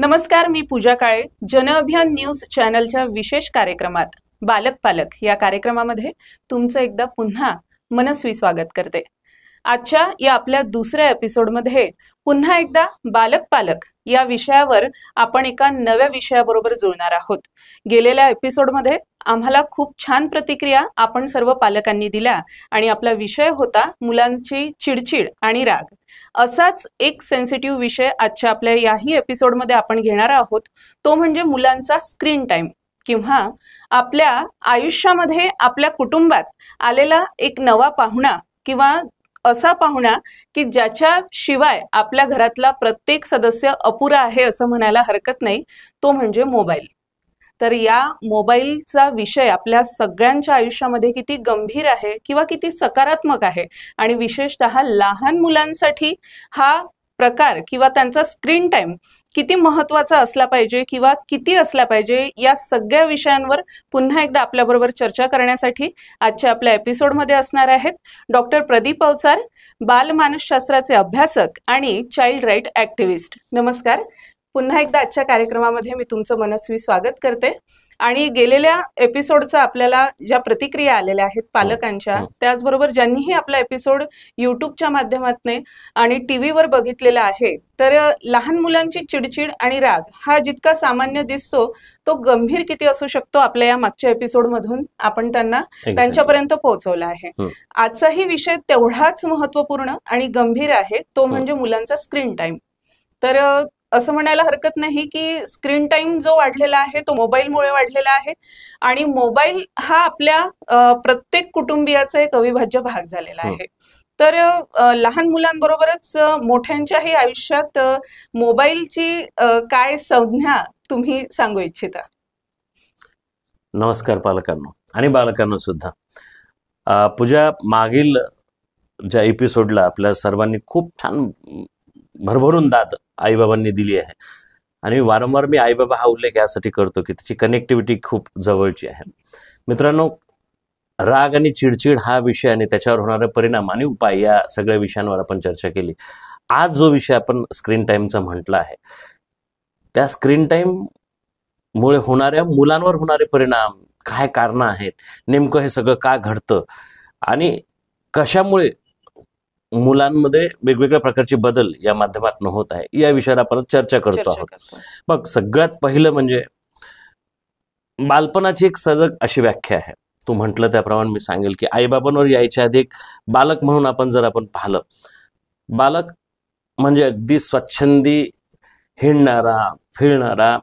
नमस्कार, मी पूजा काळे. जनअभियान न्यूज चॅनलच्या विशेष कार्यक्रमात बालक पालक या कार्यक्रमामध्ये तुमचं एकदा पुन्हा मनस्वी स्वागत करते. आजच्या या आपल्या दुसऱ्या एपिसोडमध्ये पुन्हा एकदा बालक पालक या विषयावर आपण एका नव्या विषयाबरोबर जुळणार आहोत. गेलेल्या एपिसोडमध्ये आम्हाला खूप छान प्रतिक्रिया आपण सर्व पालकांनी दिल्या आणि आपला विषय होता मुलांची चिडचिड आणि राग. असाच एक सेन्सिटिव्ह विषय आजच्या आपल्या याही एपिसोडमध्ये आपण घेणार आहोत, तो म्हणजे मुलांचा स्क्रीन टाइम किंवा आपल्या आयुष्यामध्ये आपल्या कुटुंबात आलेला एक नवा पाहुणा किंवा असा पाहुणा की ज्याच्या शिवाय आपल्या घरातला प्रत्येक सदस्य अपुरा आहे असं म्हणायला हरकत नाही, तो म्हणजे मोबाईल. तर या मोबाईलचा विषय आपल्या सगळ्यांच्या आयुष्यामध्ये किती गंभीर आहे किंवा किती सकारात्मक आहे आणि विशेषतः लहान मुलांसाठी हा प्रकार किंवा त्यांचा स्क्रीन टाइम किती महत्त्वाचा असला पाहिजे किंवा किती असला पाहिजे, या सगळ्या विषयांवर पुन्हा एकदा आपल्याबरोबर चर्चा करण्यासाठी आजच्या आपल्या एपिसोडमध्ये असणार आहेत डॉक्टर प्रदीप अवचार, बालमानसशास्त्राचे अभ्यासक आणि चाइल्ड राईट ॲक्टिव्हिस्ट. नमस्कार. पुन्हा एकदा आजच्या कार्यक्रमामध्ये मी तुमचं मनस्वी स्वागत करते. आणि गेलेल्या एपिसोडचा आपल्याला ज्या प्रतिक्रिया आलेल्या आहेत पालकांच्या, त्याचबरोबर ज्यांनीही आपला एपिसोड यूट्यूबच्या माध्यमातून आणि टीव्हीवर बघितलेला आहे, तर लहान मुलांची चिडचिड आणि राग हा जितका सामान्य दिसतो तो गंभीर किती असू शकतो आपल्या या मागच्या एपिसोडमधून आपण त्यांच्यापर्यंत पोहोचवला आहे. आजचाही विषय तेवढाच महत्वपूर्ण आणि गंभीर आहे, तो म्हणजे मुलांचा स्क्रीन टाइम. तर असं म्हणायला हरकत नाही की स्क्रीन टाइम जो वाढलेला आहे तो मोबाईलमुळे वाढलेला आहे आणि मोबाईल हा आपल्या प्रत्येक कुटुंबियाचा एक अविभाज्य भाग झालेला आहे. तर लहान मुलांबरोबरच मोठ्यांच्याही आयुष्यात मोबाईलची काय संज्ञा तुम्ही सांगू इच्छिता? नमस्कार पालकांनो आणि बालकांनो सुद्धा. पूजा, मागील ज्या एपिसोडला आपल्या सर्वांनी खूप छान भरभरून दाद आईबाबांनी दिली आहे आणि वारंवार मी आईबाबा हा उल्लेख यासाठी करतो की त्याची कनेक्टिव्हिटी खूप जवळची आहे. मित्रांनो, राग आणि चिडचिड हा विषय आणि त्याच्यावर होणारे परिणाम आणि उपाय या सगळ्या विषयांवर आपण चर्चा केली. आज जो विषय आपण स्क्रीन टाईमचा म्हटला आहे, त्या स्क्रीन टाईम मुळे होणाऱ्या मुलांवर होणारे परिणाम, काय कारणं आहेत, नेमकं हे सगळं का घडतं आणि कशामुळे मुलांमध्ये वेगवेगळ्या प्रकारचे बदल या माध्यमातून होत आहे, या विषयावर आपण चर्चा करतो आहोत. मग सगळ्यात पहिलं म्हणजे बालपणाची एक सजग अशी व्याख्या आहे. तू म्हटलं त्याप्रमाणे मी सांगेल की आईबाबांवर यायच्या आधी एक बालक म्हणून आपण पाहिलं, बालक म्हणजे अगदी स्वच्छंदी हिंडणारा, फिरणारा,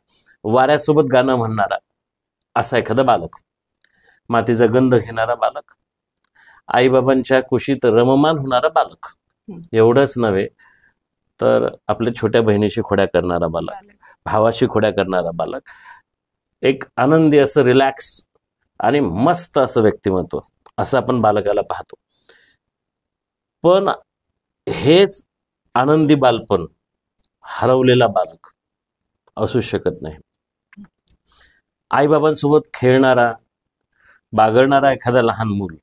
वाऱ्यासोबत गाणं म्हणणारा असा एखादा बालक, मातीचा गंध घेणारा बालक, आईबाबांच्या कुशीत रममान होणारा बालक. एवढंच नव्हे तर आपल्या छोट्या बहिणीशी खोड्या करणारा बालक, भावाशी खोड्या करणारा बालक, एक आनंदी असं रिलॅक्स आणि मस्त असं व्यक्तिमत्व असं आपण बालकाला पाहतो. पण हेच आनंदी बालपण हरवलेला बालक असू शकत नाही. आईबाबांसोबत खेळणारा, बागडणारा एखादा लहान मूल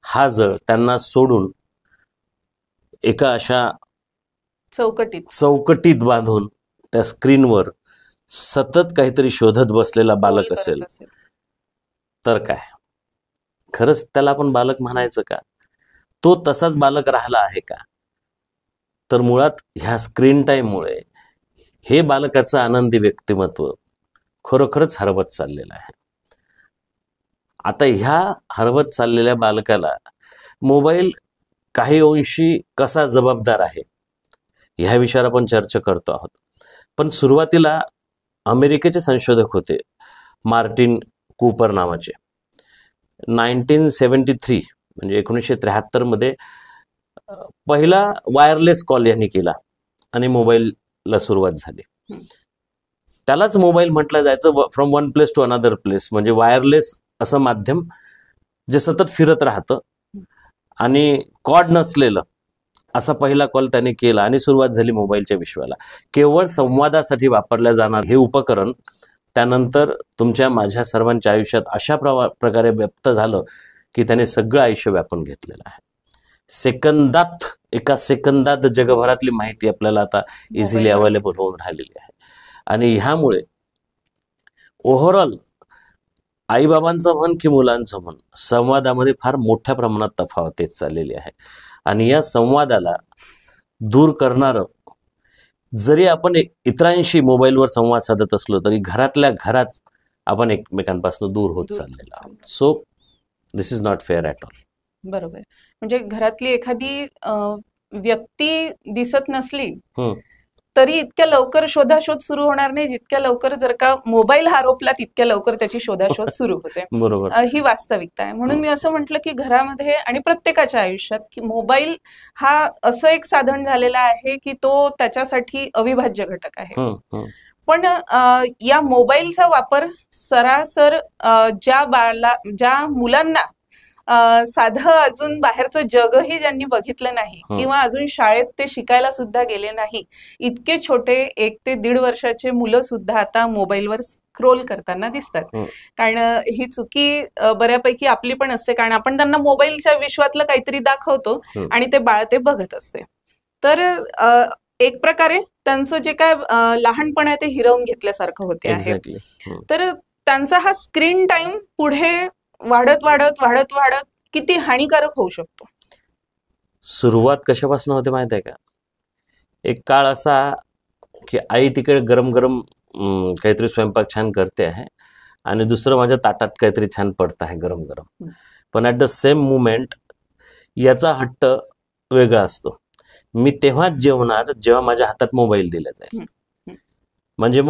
हा जर त्यांना सोडून एका अशा चौकटीत बांधून त्या स्क्रीनवर सतत काहीतरी शोधत बसलेला बालक असेल तर काय खरंच त्याला आपण बालक म्हणायचं का? तो तसाच बालक राहिला आहे का? तर मुळात ह्या स्क्रीन टाईममुळे हे बालकाचं आनंदी व्यक्तिमत्व खरोखरच हरवत चाललेलं आहे. आता ह्या हरवत चाललेल्या बालकाला मोबाईल काही अंशी कसा जबाबदार आहे ह्या विषयावर आपण चर्चा करतो आहोत. पण सुरुवातीला अमेरिकेचे संशोधक होते मार्टिन कूपर नावाचे. 1973 म्हणजे 1973 मध्ये पहिला वायरलेस कॉल यांनी केला आणि मोबाईलला सुरुवात झाली. त्यालाच मोबाईल म्हटलं जायचं, from one place to another place, म्हणजे वायरलेस असं माध्यम जे सतत फिरत राहतं आणि कॉर्ड नसलेलं असा पहिला कॉल त्याने केला आणि सुरुवात झाली मोबाईलच्या विश्वाला. केवळ संवादासाठी वापरल्या जाणार हे उपकरण त्यानंतर तुमच्या माझ्या सर्वांच्या आयुष्यात अशा प्रकारे व्यक्त झालं की त्याने सगळं आयुष्य व्यापून घेतलेलं आहे. एका सेकंदात जगभरातली माहिती आपल्याला आता इझिली अवेलेबल होऊन राहिलेली आहे. आणि ह्यामुळे ओव्हरऑल आईबाबांचं म्हण की मुलांचं म्हण, संवादामध्ये फार मोठ्या प्रमाणात तफावत येत चाललेली आहे. आणि या संवादाला दूर करणारं, जरी आपण इतरांशी मोबाईलवर संवाद साधत असलो तरी घरातल्या घरात आपण एकमेकांपासून दूर होत चाललेलो आहोत. So this is not fair at all. बरोबर. म्हणजे घरातली एखादी व्यक्ती दिसत नसली तरी इतक्या लवकर शोधाशोध सुरू होणार नाही, जितक्या लवकर जर का मोबाईल हरवला तितक्या लवकर त्याची शोधाशोध सुरू होते. बरोबर. ही वास्तविकता आहे. म्हणून मी असं म्हटलं की घरामध्ये आणि प्रत्येकाच्या आयुष्यात की मोबाईल हा असं एक साधन झालेला आहे की तो त्याच्यासाठी अविभाज्य घटक आहे. पण या मोबाईलचा वापर सरासर ज्या मुलांना साधं अजून बाहेरचं जगही ज्यांनी बघितलं नाही किंवा अजून शाळेत ते शिकायला सुद्धा गेले नाही, इतके छोटे 1 ते 1.5 वर्षाचे मुलं सुद्धा आता मोबाईलवर स्क्रोल करताना दिसतात. कारण ही चुकी बऱ्यापैकी आपली पण असते, कारण आपण त्यांना मोबाईलच्या विश्वातलं काहीतरी दाखवतो आणि ते बाळ ते बघत असते. तर एक प्रकारे त्यांचं जे काय लहानपण आहे ते हिरवून घेतल्यासारखं होते आहे. तर त्यांचा हा स्क्रीन टाइम पुढे वाढत वाढत वाढत वाढत किती हानिकारक होऊ शकतो. सुरुवात कशापासून होते माहित आहे का? एक काळ असा की आई तिकडे गरम गरम काहीतरी स्वयंपाक छान करते आहे आणि दुसरं माझ्या ताटात काहीतरी छान पडत आहे गरम गरम, पण ॲट द सेम मुमेंट याचा हट्ट वेगळा असतो. मी तेव्हाच जेवणार जेव्हा माझ्या हातात मोबाईल दिला जाईल. म्हणजे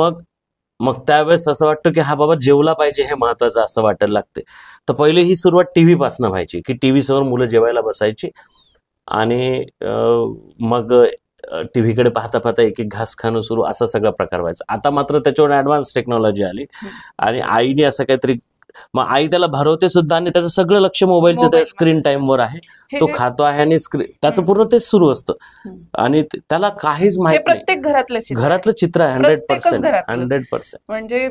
मग त्यावेळेस असं वाटतं की हा बाबा जेवला पाहिजे, हे महत्वाचं असं वाटायला लागते. तर पहिले ही सुरुवात टीव्ही पासून व्हायची की टीव्ही समोर मुलं जेवायला बसायची आणि मग टीव्हीकडे पाहता पाहता एक एक घास खाणं सुरू, असा सगळा प्रकार व्हायचा. आता मात्र त्याच्यावर ऍडव्हान्स टेक्नॉलॉजी आली आणि आईने असं काहीतरी, मग आई त्याला भरवते सुद्धा आणि त्याचं सगळं लक्ष मोबाईलच्या त्या स्क्रीन टाइमवर आहे. तो खातो आहे आणि त्याचं पूर्ण तेच सुरू असतं आणि त्याला काहीच माहित नाही. प्रत्येक घरातलं चित्र आहे 100%. म्हणजे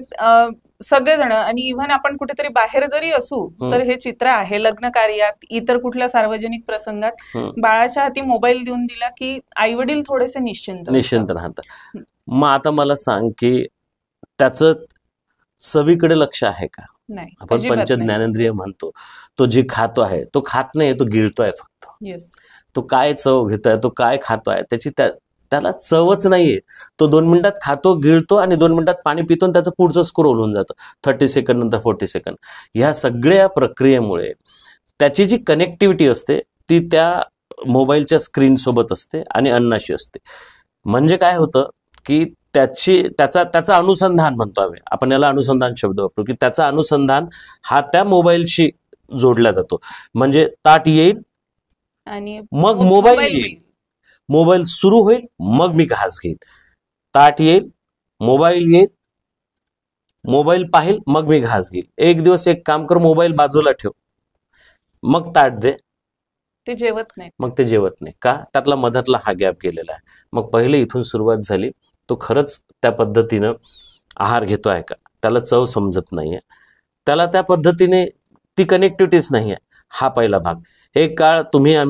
सगळेजण, आणि इव्हन आपण कुठेतरी बाहेर जरी असू तर हे चित्र आहे. लग्न कार्यात, इतर कुठल्या सार्वजनिक प्रसंगात बाळाच्या हाती मोबाईल देऊन दिला की आई वडील थोडेसे निश्चिंत राहतात. मग आता मला सांग की त्याचं चवीकडे लक्ष आहे का? नाही. आपण पंच ज्ञानेंद्रिय म्हणतो, तो जे खातो आहे तो खात नाही, तो गिळतोय फक्त. तो काय चव घेतोय, तो काय खातोय, त्याला चवच नाहीये. तो 2 मिनिटात खातो, गिळतो आणि 2 मिनिटात पाणी पितो आणि त्याचं पुढचं स्क्रोल होऊन जातं. 30 सेकंड नंतर 40 सेकंड. ह्या सगळ्या प्रक्रियेमुळे त्याची जी कनेक्टिव्हिटी असते ती त्या मोबाईलच्या स्क्रीन सोबत असते आणि अन्नाशी असते. म्हणजे काय होतं की त्याचा अनुसंधान म्हणतो आपण याला अनुसंधान शब्द वापरू, की त्याचा अनुसंधान हा त्या मोबाईलशी जोडला जातो. म्हणजे ताट येईल आणि मग मोबाईल येईल, मोबाईल सुरू होईल मग मी घास घेईल. ताट येईल, मोबाईल येईल, मोबाईल पाहिल मग मी घास घेईल. एक दिवस एक काम कर, मोबाईल बाजूला ठेव, मग ताट दे. ते जेवत नाही. मग ते जेवत नाही का? त्यातला मधातला हा गॅप गेलेला आहे. मग पहिले इथून सुरुवात झाली. तो खरंच त्या पद्धतीनं आहार घेतो आहे का? त्याला चव समजत नाहीये, त्याला त्या पद्धतीने ती कनेक्टिव्हिटीच नाहीये. हा पहिला भाग. एक काळ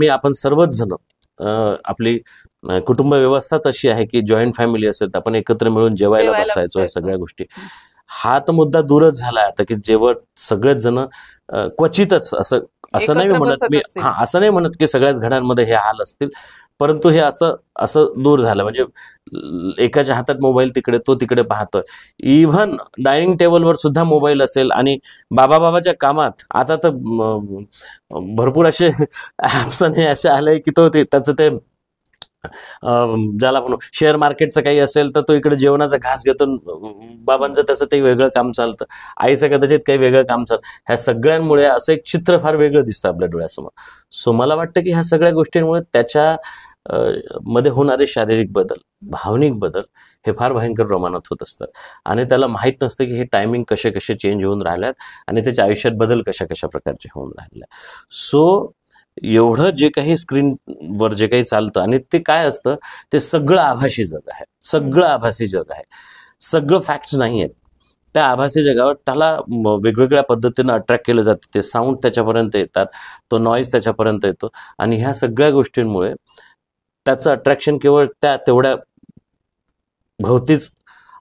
आपण सर्वच जण, आपली कुटुंब व्यवस्था तशी आहे की जॉईंट फॅमिली असेल तर आपण एकत्र मिळून जेवायला बसायचो. या सगळ्या गोष्टी, हा तर मुद्दा दूरच झाला आता की जेव्हा सगळेच जण क्वचितच, असं नाही म्हणत मी, असं नाही म्हणत की सगळ्याच घरांमध्ये हे हाल असतील, परंतु हे असं दूर झालं. म्हणजे एकाच्या हातात मोबाईल, तिकडे तो तिकडे पाहतोय. इव्हन डायनिंग टेबलवर सुद्धा मोबाईल असेल. आणि बाबाच्या कामात आता तर भरपूर असे ऍप्स असे आले की त्याचं ते ज्याला म्हणू शेअर मार्केटचं काही असेल तर तो इकडे जेवणाचा घास घेतो. बाबांचं त्याचं ते वेगळं काम चालतं, आईचं कदाचित काही वेगळं काम चालतं. ह्या सगळ्यांमुळे असं एक चित्र फार वेगळं दिसतं आपल्या डोळ्यासमोर. सो मला वाटतं की ह्या सगळ्या गोष्टींमुळे त्याच्या मध्ये होणारे शारीरिक बदल, भावनिक बदल हे फार भयंकर प्रमाणात होत असतात. आणि त्याला माहीत नसतं की हे टायमिंग कसे कसे चेंज होऊन राहिल्यात आणि त्याच्या आयुष्यात बदल कशा कशा प्रकारचे होऊन राहिले. सो एवढं जे काही स्क्रीनवर जे काही चालतं आणि ते काय असतं, ते सगळं आभासी जग आहे. सगळं आभासी जग आहे, सगळं फॅक्ट्स नाही आहेत. त्या आभासी जगावर त्याला वेगवेगळ्या पद्धतीनं अट्रॅक्ट केलं जातं. ते साऊंड त्याच्यापर्यंत येतात, तो नॉईज त्याच्यापर्यंत येतो आणि ह्या सगळ्या गोष्टींमुळे त्याचं अट्रॅक्शन केवळ तेवढ्या भोवतीच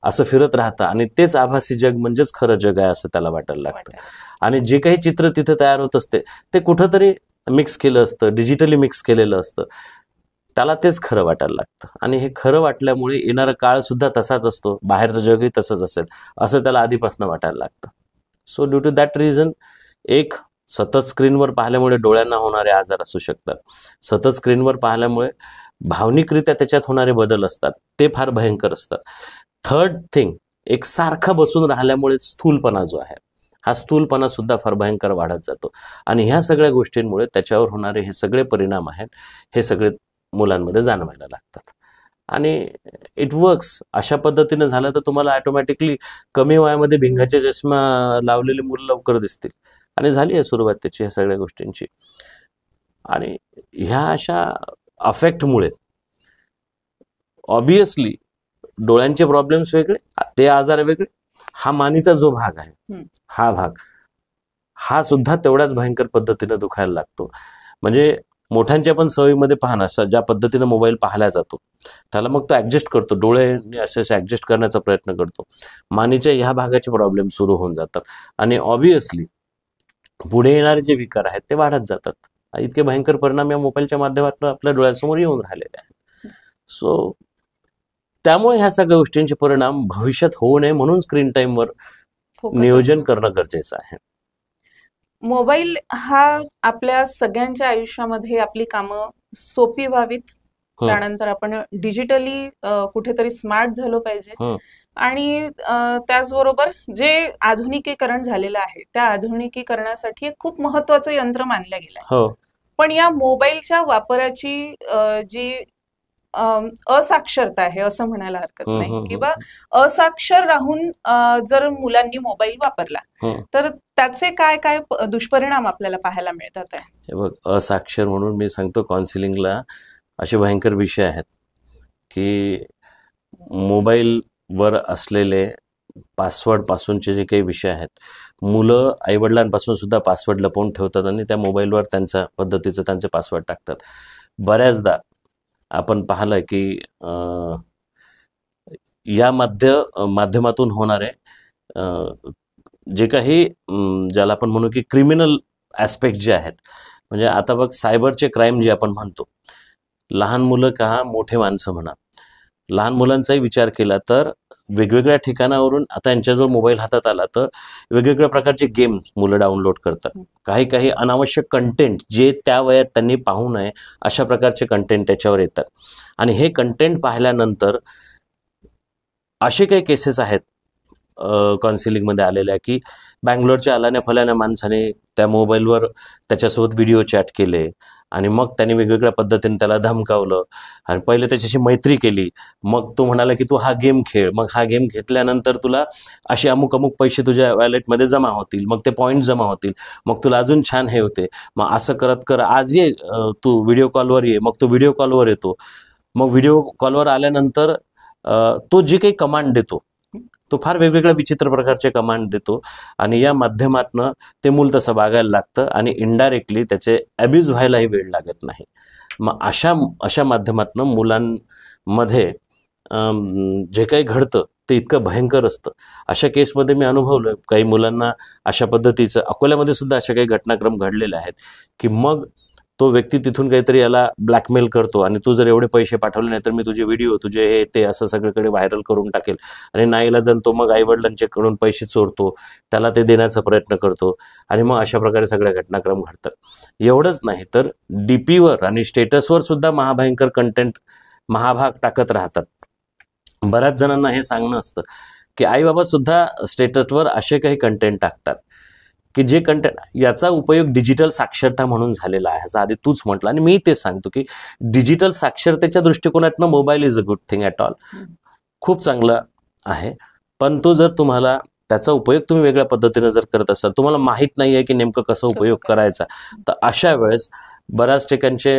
असं फिरत राहतं आणि तेच आभासी जग म्हणजेच खरं जग आहे असं त्याला वाटायला लागतं. आणि जे काही चित्र तिथे तयार होत असते ते कुठंतरी मिक्स केलं असतं, डिजिटली मिक्स केलेलं असतं, त्याला तेच खरं वाटायला लागतं. आणि हे खरं वाटल्यामुळे येणारा काळ सुद्धा तसाच असतो, बाहेरचं जगही तसंच असेल असं त्याला आधीपासून वाटायला लागतं. So due to that reason एक सतत स्क्रीनवर पाहिल्यामुळे डोळ्यांना होणारे आजार असू शकतात, सतत स्क्रीनवर पाहिल्यामुळे भावनिकरित्या त्याच्यात होणारे बदल असतात, ते फार भयंकर असतात. थर्ड थिंग, एक सारखा बसून राहिल्यामुळे स्थूलपणा जो आहे, हा स्थूलपणा सुद्धा फार भयंकर वाढत जातो. आणि ह्या सगळ्या गोष्टींमुळे त्याच्यावर होणारे हे सगळे परिणाम आहेत, हे सगळे मुलांमध्ये जाणवायला लागतात. आणि इट वर्क्स. अशा पद्धतीने झालं तर तुम्हाला ऑटोमॅटिकली कमी वयामध्ये भिंगाचे चष्मा लावलेली मुलं लवकर दिसतील. आणि झाली आहे सुरुवात त्याची ह्या सगळ्या गोष्टींची. आणि ह्या अशा अफेक्टमुळे ऑब्विसली डोळ्यांचे प्रॉब्लेम्स वेगळे, ते आजार वेगळे, हा मानीचा जो भाग आहे, हा भाग हा सुद्धा तेवढ्याच भयंकर पद्धतीने दुखायला लागतो. म्हणजे मोठ्यांच्या पण सवयीमध्ये पाहणं, ज्या पद्धतीने मोबाईल पाहिला जातो त्याला मग तो ऍडजस्ट करतो, डोळे असे ऍडजस्ट करण्याचा प्रयत्न करतो, मानीच्या ह्या भागाचे प्रॉब्लेम सुरू होऊन जातात. आणि ऑब्विसली पुढे येणारे जे विकार आहेत ते वाढत जातात. इतके भयंकर परिणाम या मोबाईलच्या माध्यमातून आपल्या डोळ्यासमोर येऊन राहिलेले आहेत. सो त्यामुळे ह्या सगळ्या गोष्टींचे परिणाम भविष्यात होऊ नये म्हणून स्क्रीन टाईमवर नियोजन करणं गरजेचं आहे. मोबाईल हा आपल्या सगळ्यांच्या आयुष्यामध्ये आपली कामं सोपी व्हावीत, त्यानंतर आपण डिजिटली कुठेतरी स्मार्ट झालो पाहिजे. आणि त्याचबरोबर जे आधुनिकीकरण झालेलं आहे त्या आधुनिकीकरणासाठी एक खूप महत्वाचं यंत्र मानलं गेलं आहे. पण या मोबाईलच्या वापराची जी असाक्षरता आहे असं म्हणायला हरकत नाही, किंवा असाक्षर राहून जर मुलांनी मोबाईल वापरला तर त्याचे काय काय दुष्परिणाम आपल्याला पाहायला मिळतात. हे बघ, असाक्षर म्हणून मी सांगतो, काउन्सिलिंगला असे भयंकर विषय आहेत की मोबाईलवर असलेले पासवर्ड पासूनचे जे काही विषय आहेत, मुलं आईवडिलांपासून सुद्धा पासवर्ड लपवून ठेवतात आणि त्या मोबाईलवर त्यांच्या पद्धतीचं त्यांचे पासवर्ड टाकतात. बऱ्याचदा आपण पाहिलं की या माध्यमातून होणारे जे काही ज्याला आपण म्हणू की क्रिमिनल ॲस्पेक्ट जे आहेत, म्हणजे आता बघ सायबरचे क्राईम जे आपण म्हणतो, लहान मुलं का मोठे माणसं म्हणा, लहान मुलांचाही विचार केला तर वेगवेगळ्या ठिकाणावरून आता यांच्याजवळ मोबाईल हातात आला तर वेगवेगळ्या प्रकारचे गेम्स मुलं डाउनलोड करतात. काही अनावश्यक कंटेंट जे त्या वयात त्यांनी पाहू नये अशा प्रकारचे कंटेंट त्याच्यावर येतात. आणि हे कंटेंट पाहिल्यानंतर असे काही केसेस आहेत काउन्सिलिंगमध्ये आलेल्या की बँगलोरच्या आल्याने फल्याने माणसाने त्या मोबाईलवर त्याच्यासोबत व्हिडिओ चॅट केले आणि मग त्याने वेगवेगळ्या पद्धतीने त्याला धमकावलं आणि पहिले त्याच्याशी मैत्री केली. मग तो म्हणाला की तू हा गेम खेळ, मग हा गेम घेतल्यानंतर तुला असे अमुक पैसे तुझ्या वॅलेटमध्ये जमा होतील, मग ते पॉईंट जमा होतील, मग तुला अजून छान हे होते, मग असं करत कर, आज ये तू व्हिडिओ कॉलवर ये. मग तो व्हिडिओ कॉलवर येतो. मग व्हिडिओ कॉलवर आल्यानंतर तो जे काही कमांड देतो तो फार वेगवेगळ्या विचित्र प्रकारचे कमांड देतो आणि या माध्यमातनं ते मूल तसं वागायला लागतं आणि इनडायरेक्टली त्याचे ॲब्यूज व्हायलाही वेळ लागत नाही. मग अशा माध्यमातनं मुलांमध्ये जे काही घडतं ते इतकं भयंकर असतं. अशा केसमध्ये मी अनुभवलं, काही मुलांना अशा पद्धतीचं अकोल्यामध्ये सुद्धा अशा काही घटनाक्रम घडलेले आहेत की मग तो व्यक्ती तिथून काहीतरी याला ब्लॅकमेल करतो आणि तू जर एवढे पैसे पाठवले नाही तर मी तुझे व्हिडिओ तुझे हे ते असं सगळीकडे व्हायरल करून टाकेल. आणि नाहीला जण तो मग आईवडिलांच्याकडून पैसे चोरतो, त्याला ते देण्याचा प्रयत्न करतो आणि मग अशा प्रकारे सगळ्या घटनाक्रम घडतात. एवढंच नाही तर डीपीवर आणि स्टेटसवर सुद्धा महाभयंकर कंटेंट महाभाग टाकत राहतात. बऱ्याच जणांना हे सांगणं असतं की आई बाबा सुद्धा स्टेटसवर असे काही कंटेंट टाकतात की जे कंटेंट, याचा उपयोग डिजिटल साक्षरता म्हणून झालेला आहे, ह्याचं आधी तूच म्हटलं आणि मी तेच सांगतो की डिजिटल साक्षरतेच्या दृष्टिकोनातनं mobile is a good thing at all, खूप चांगलं आहे. पण तो जर तुम्हाला त्याचा उपयोग तुम्ही वेगळ्या पद्धतीने जर करत असाल, तुम्हाला माहीत नाही आहे की नेमकं कसं उपयोग करायचा, तर अशा वेळेस बऱ्याच ठिकाणचे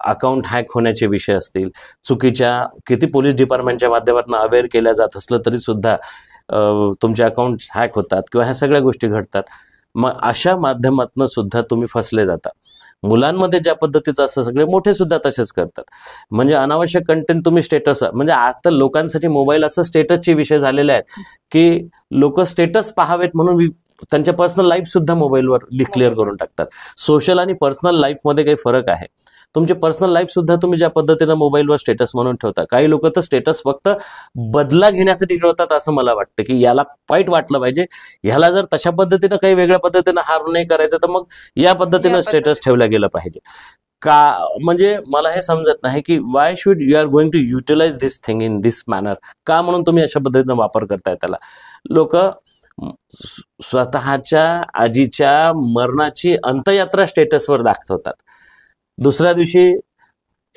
अकाउंट हॅक होण्याचे विषय असतील, चुकीच्या किती पोलीस डिपार्टमेंटच्या माध्यमातून अवेअर केल्या जात असलं तरी सुद्धा तुमचे अकाउंट्स हॅक होतात किंवा ह्या सगळ्या गोष्टी घडतात. मग अशा माध्यमातून सुद्धा तुम्ही फसले जाता. मुलांमध्ये ज्या पद्धतीचं असं सगळे मोठे सुद्धा तसेच करतात. म्हणजे अनावश्यक कंटेंट तुम्ही स्टेटस, म्हणजे आता लोकांसाठी मोबाईल असं स्टेटसचे विषय झालेले आहेत की लोक स्टेटस पाहावेत म्हणून त्यांच्या पर्सनल लाईफ सुद्धा मोबाईलवर डिक्लेअर करून टाकतात. सोशल आणि पर्सनल लाईफमध्ये काही फरक आहे. तुमचे पर्सनल लाईफ सुद्धा तुम्ही ज्या पद्धतीनं मोबाईलवर स्टेटस म्हणून ठेवता, काही लोक तर स्टेटस फक्त बदला घेण्यासाठी ठेवतात असं मला वाटतं, की याला वाईट वाटलं पाहिजे, ह्याला जर तशा पद्धतीनं काही वेगळ्या पद्धतीनं हार्म नाही करायचं तर मग या पद्धतीनं स्टेटस ठेवलं गेलं पाहिजे का. म्हणजे मला हे समजत नाही की why should you are going to utilise this thing in this manner, का म्हणून तुम्ही अशा पद्धतीनं वापर करताय त्याला. लोक स्वतःच्या आजीच्या मरणाची अंत्ययात्रा स्टेटसवर दाखवतात. दुसऱ्या दिवशी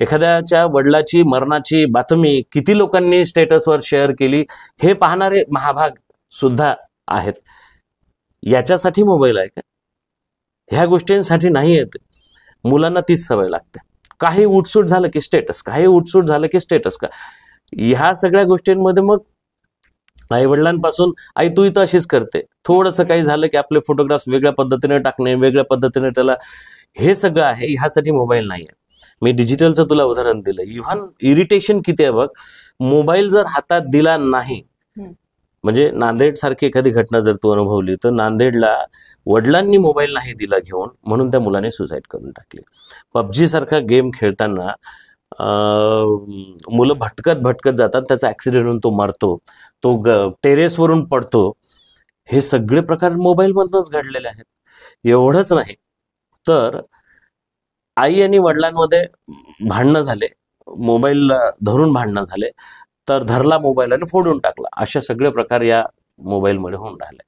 एखाद्याच्या वडिलाची मरणाची बातमी किती लोकांनी स्टेटसवर शेअर केली हे पाहणारे महाभाग सुद्धा आहेत. याच्यासाठी मोबाईल आहे का? ह्या गोष्टींसाठी नाही येत. मुलांना तीच सवय लागते. काही उठसूट झालं की स्टेटस, काही उठसूट झालं की स्टेटस का. ह्या सगळ्या गोष्टींमध्ये मग आई वडिलांपासून आई तू इथं अशीच करते, थोडंसं काही झालं की आपले फोटोग्राफ्स वेगळ्या पद्धतीने टाकणे, वेगळ्या पद्धतीने त्याला, हे सगळं आहे. ह्यासाठी मोबाईल नाही आहे. मी डिजिटलचं तुला उदाहरण दिलं. इव्हन इरिटेशन किती आहे बघ, मोबाईल जर हातात दिला नाही, म्हणजे नांदेड सारखी एखादी घटना जर तू अनुभवली तर नांदेडला वडिलांनी मोबाईल नाही दिला घेऊन म्हणून त्या मुलाने सुसाईड करून टाकली. पबजी सारखा गेम खेळताना मुलं भटकत भटकत जातात, त्याचा ऍक्सिडेंट होऊन तो मरतो, तो टेरेसवरून पडतो. हे सगळे प्रकार मोबाईलमधूनच घडलेले आहेत. एवढंच नाही तर आई आणि वडिलांमध्ये भांडणं झाले, मोबाईल धरून भांडणं झाले, तर धरला मोबाईल आणि फोडून टाकला. अशा सगळे प्रकार या मोबाईलमध्ये होऊन राहिले.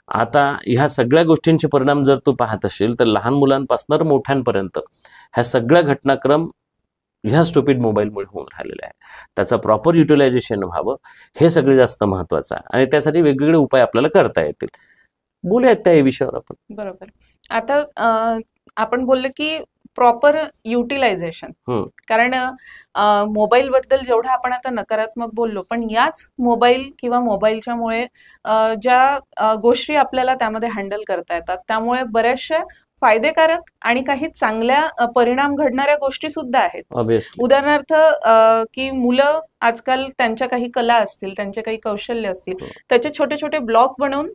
आता ह्या सगळ्या गोष्टींचे परिणाम जर तू पाहत असशील तर लहान मुलांपासून मोठ्यांपर्यंत ह्या सगळ्या घटनाक्रम ह्या स्टुपिड मोबाईलमुळे होऊन राहिलेले आहे. त्याचं प्रॉपर युटिलायझेशन व्हावं हे सगळं जास्त महत्वाचं आहे आणि त्यासाठी वेगवेगळे उपाय आपल्याला करता येतील. बोलूयात त्या विषयावर आपण. बरोबर. आता आपण बोललो की प्रॉपर युटिलायझेशन, कारण मोबाईल बद्दल जेवढं आपण आता नकारात्मक बोललो, पण याच मोबाईल किंवा मोबाईलच्यामुळे ज्या गोष्टी आपल्याला त्यामध्ये हँडल करता येतात त्यामुळे बऱ्याचशा फायदेकारक आणि काही चांगल्या परिणाम घडणाऱ्या गोष्टी सुद्धा आहेत. उदाहरणार्थ की मुलं आजकाल त्यांच्या काही कला असतील, त्यांचे काही कौशल्य असतील, त्याचे छोटे छोटे ब्लॉग बनवून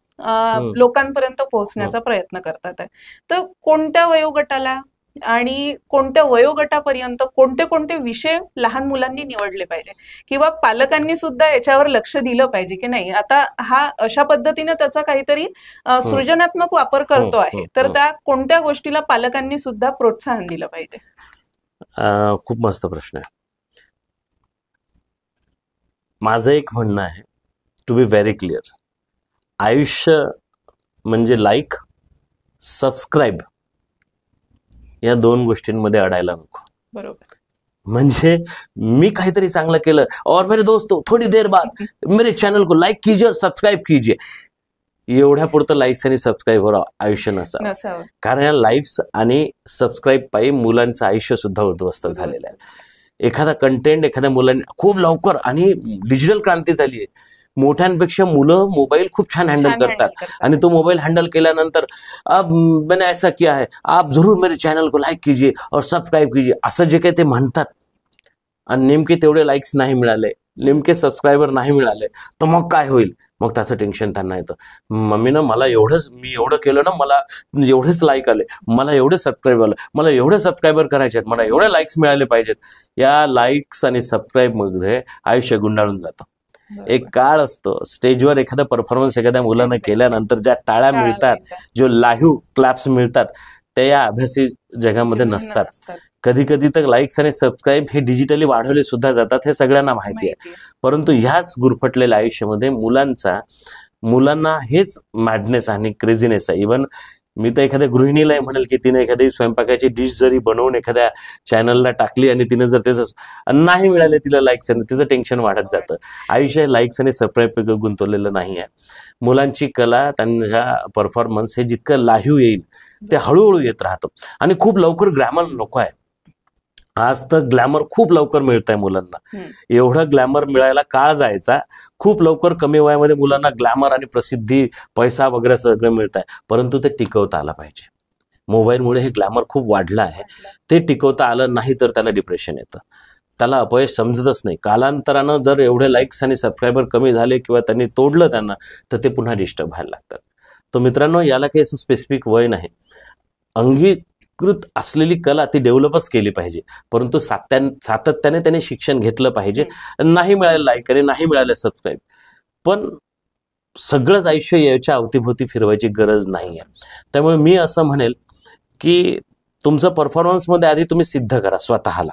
लोकांपर्यंत पोहोचण्याचा प्रयत्न करतात. तर कोणत्या वयोगटाला आणि कोणत्या वयोगटापर्यंत कोणते कोणते विषय लहान मुलांनी निवडले पाहिजे किंवा पालकांनी सुद्धा याच्यावर लक्ष दिलं पाहिजे की नाही, आता हा अशा पद्धतीने त्याचा काहीतरी सृजनात्मक वापर करतो आहे, तर त्या कोणत्या गोष्टीला पालकांनी सुद्धा प्रोत्साहन दिलं पाहिजे? खूप मस्त प्रश्न आहे. माझं एक म्हणणं आहे, टू बी व्हेरी क्लिअर, आयुष्य म्हणजे लाईक, सबस्क्राईब या दोन गोष्टींमध्ये अडायला नको. बरोबर. म्हणजे मी काहीतरी चांगलं केलं और मेरे दोस्तों थोडी देर बाद मेरे चॅनल को लाईक कीजिए और सबस्क्राईब कीजिए, एवढ्या पुरतं लाईक्स आणि सबस्क्राईबर आयुष्य नसावं. कारण या लाईक्स आणि सबस्क्राईब पायी मुलांचं आयुष्य सुद्धा उद्ध्वस्त झालेलं आहे. एखादा कंटेंट एखाद्या मुलांनी खूप लवकर, आणि डिजिटल क्रांती झाली आहे, मोठ्यांपेक्षा मुलं मोबाईल खूप छान हँडल करतात आणि तो मोबाईल हँडल केल्यानंतर अब मैंने ऐसा किया है, आप जरूर मेरे चॅनल को लाईक कीजिए और सबस्क्राईब कीजिए असं जे काही ते म्हणतात, आणि नेमके तेवढे लाईक्स नाही मिळाले, नेमके सबस्क्रायबर नाही मिळाले, तर मग काय होईल? मग त्याचं टेन्शन त्यांना येतं. मम्मीनं मला मी एवढं केलं ना, मला एवढेच लाईक आले, मला एवढे सबस्क्राईब आले, मला एवढे सबस्क्रायबर करायचे आहेत, मला एवढे लाईक्स मिळाले पाहिजेत. या लाईक्स आणि सबस्क्राईब मध्ये आयुष्य गुंडाळून जातं. एक काळ असतो, स्टेजवर एखादा परफॉर्मन्स एखाद्या मुलानं केल्यानंतर ज्या टाळ्या मिळतात, जो लाईव्ह क्लॅप्स मिळतात, त्या या अभ्यासी जगामध्ये नसतात. कधी कधी तर लाईक्स आणि सबस्क्राईब हे डिजिटली वाढवले सुद्धा जातात, हे सगळ्यांना माहिती आहे. परंतु ह्याच गुरफटलेल्या आयुष्यामध्ये मुलांना हेच मॅडनेस आणि क्रेझीनेस आहे. इव्हन मी तर एखाद्या गृहिणीलाही म्हणेल की तिने एखादी स्वयंपाकाची डिश जरी बनवून एखाद्या चॅनलला टाकली आणि तिने जर त्याचं नाही मिळाले तिला लाईक्स, आणि तिचं टेन्शन वाढत जातं. आयुष्य लाईक्स आणि सबस्क्राईब गुंतवलेलं नाही आहे. मुलांची कला, त्यांच्या परफॉर्मन्स हे जितकं लाईव्ह येईल ते हळूहळू येत राहतं. आणि खूप लवकर ग्लॅमर नको आहे. आज तर ग्लॅमर खूप लवकर मिळत आहे मुलांना. एवढं ग्लॅमर मिळायला काळ जायचा. खूप लवकर कमी वयामध्ये मुलांना ग्लॅमर आणि प्रसिद्धी, पैसा वगैरे सगळं मिळत आहे, परंतु ते टिकवता आलं पाहिजे. मोबाईलमुळे हे ग्लॅमर खूप वाढलं आहे, ते टिकवता आलं नाही तर त्याला डिप्रेशन येतं, त्याला अपयश समजतच नाही. कालांतरानं जर एवढे लाईक्स आणि सबस्क्रायबर कमी झाले किंवा त्यांनी तोडलं त्यांना, तर ते पुन्हा डिस्टर्ब व्हायला लागतात. तर मित्रांनो, याला काही असं स्पेसिफिक वय नाही. अंगीकृत असलेली कला ती डेव्हलपच केली पाहिजे, परंतु सातत्याने त्याने शिक्षण घेतलं पाहिजे. नाही मिळालं लाईक आणि नाही मिळालं सबस्क्राईब, पण सगळंच आयुष्य याच्या अवतीभोवती फिरवायची गरज नाही आहे. त्यामुळे मी असं म्हणेल की तुमचं परफॉर्मन्समध्ये आधी तुम्ही सिद्ध करा स्वतःला,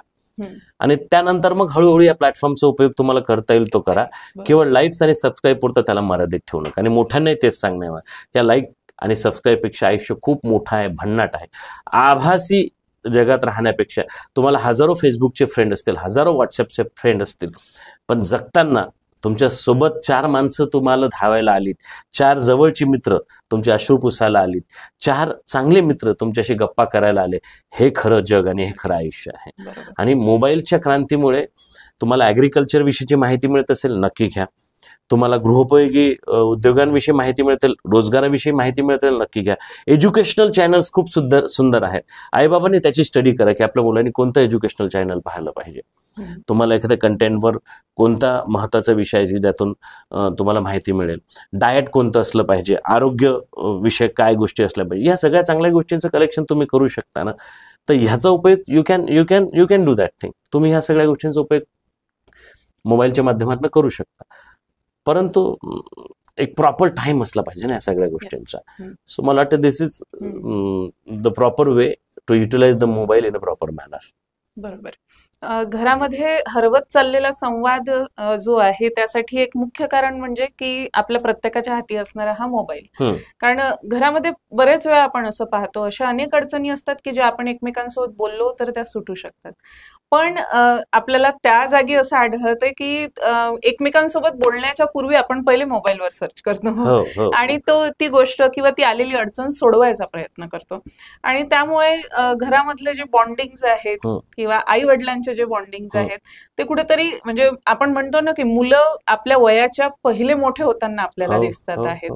आणि त्यानंतर मग हळूहळू या प्लॅटफॉर्मचा उपयोग तुम्हाला करता येईल तो करा. केवळ लाईक्स आणि सबस्क्राईब पुरतं त्याला मर्यादित ठेवू नका. आणि मोठ्यांनाही तेच सांगणार, या लाईक आणि सबस्क्राईब पेक्षा आयुष्य खूप मोठं आहे, भन्नाट आहे. आभासी जगात राहण्यापेक्षा तुम्हाला हजारो फेसबुकचे फ्रेंड असतील, हजारो व्हॉट्सअपचे फ्रेंड असतील, पण जगताना तुमच्या सोबत 4 माणसं तुम्हाला धावायला आलीत, 4 जवळची मित्र तुमचे अश्रू पुसायला आलीत, 4 चांगले मित्र तुमच्याशी गप्पा करायला आले, हे खरं जग आणि हे खरं आयुष्य आहे. आणि मोबाईलच्या क्रांतीमुळे तुम्हाला ॲग्रिकल्चर विषयीची माहिती मिळत असेल, नक्की घ्या. तुम्हाला गृहोपयोगी उद्योगांविषयी माहिती मिळतील, रोजगाराविषयी माहिती मिळतील, नक्की घ्या. एज्युकेशनल चॅनल्स खूप सुंदर आहेत. आईबाबांनी त्याची स्टडी करा की आपल्या मुलांनी कोणतं एज्युकेशनल चॅनल पाहायला पाहिजे. तुम्हाला एखाद्या कंटेंटवर कोणता महत्त्वाचा विषय आहे ज्यातून तुम्हाला माहिती मिळेल, डाएट कोणतं असलं पाहिजे, आरोग्य विषयक काय गोष्टी असल्या पाहिजे, या सगळ्या चांगल्या गोष्टींचं कलेक्शन तुम्ही करू शकता ना. तर ह्याचा उपयोग you can do that thing. तुम्ही ह्या सगळ्या गोष्टींचा उपयोग मोबाईलच्या माध्यमातून करू शकता, परंतु एक प्रॉपर टाइम असला पाहिजे ना या सगळ्या गोष्टींचा. सो मला वाटतं this is the proper way to utilize the mobile in a proper manner. बरोबर. घरामध्ये हरवत चाललेला संवाद जो आहे त्यासाठी एक मुख्य कारण म्हणजे की आपल्या प्रत्येकाच्या हाती असणारा हा मोबाईल. कारण घरामध्ये बरेच वेळा आपण असं पाहतो, अशा अनेक अडचणी असतात की ज्या आपण एकमेकांसोबत बोललो तर त्या सुटू शकतात, पण आपल्याला त्या जागी असं आढळतंय की एकमेकांसोबत बोलण्याच्या पूर्वी आपण पहिले मोबाईलवर सर्च करतो आणि ती गोष्ट किंवा ती आलेली अडचण सोडवायचा प्रयत्न करतो. आणि त्यामुळे घरामधले जे बॉन्डिंग आहेत किंवा आई वडिलांचे जे बॉन्डिंग आहेत ते कुठेतरी, म्हणजे आपण म्हणतो ना की मुलं आपल्या वयाच्या पहिले मोठे होताना आपल्याला दिसतात आहेत,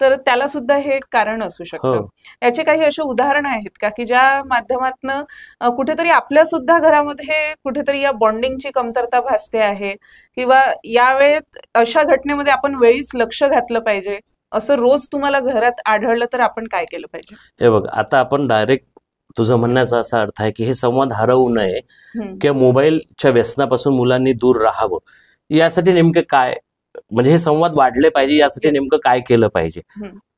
तर त्याला सुद्धा हे एक कारण असू शकतं. याचे काही असे उदाहरणं आहेत का की ज्या माध्यमातनं कुठेतरी आपल्या सुद्धा घरामध्ये कुठेतरी या बॉन्डिंगची कमतरता भासते आहे, किंवा यावेळेत अशा घटनेमध्ये आपण वेळीच लक्ष घातलं पाहिजे, असं रोज तुम्हाला घरात आढळलं तर आपण काय केलं पाहिजे? हे बघ, आता आपण डायरेक्ट तुझं म्हणण्याचा असा अर्थ आहे की हे संवाद हरवू नये किंवा मोबाईलच्या व्यसनापासून मुलांनी दूर राहावं, यासाठी नेमकं काय, म्हणजे हे संवाद वाढले पाहिजे यासाठी नेमकं काय केलं पाहिजे,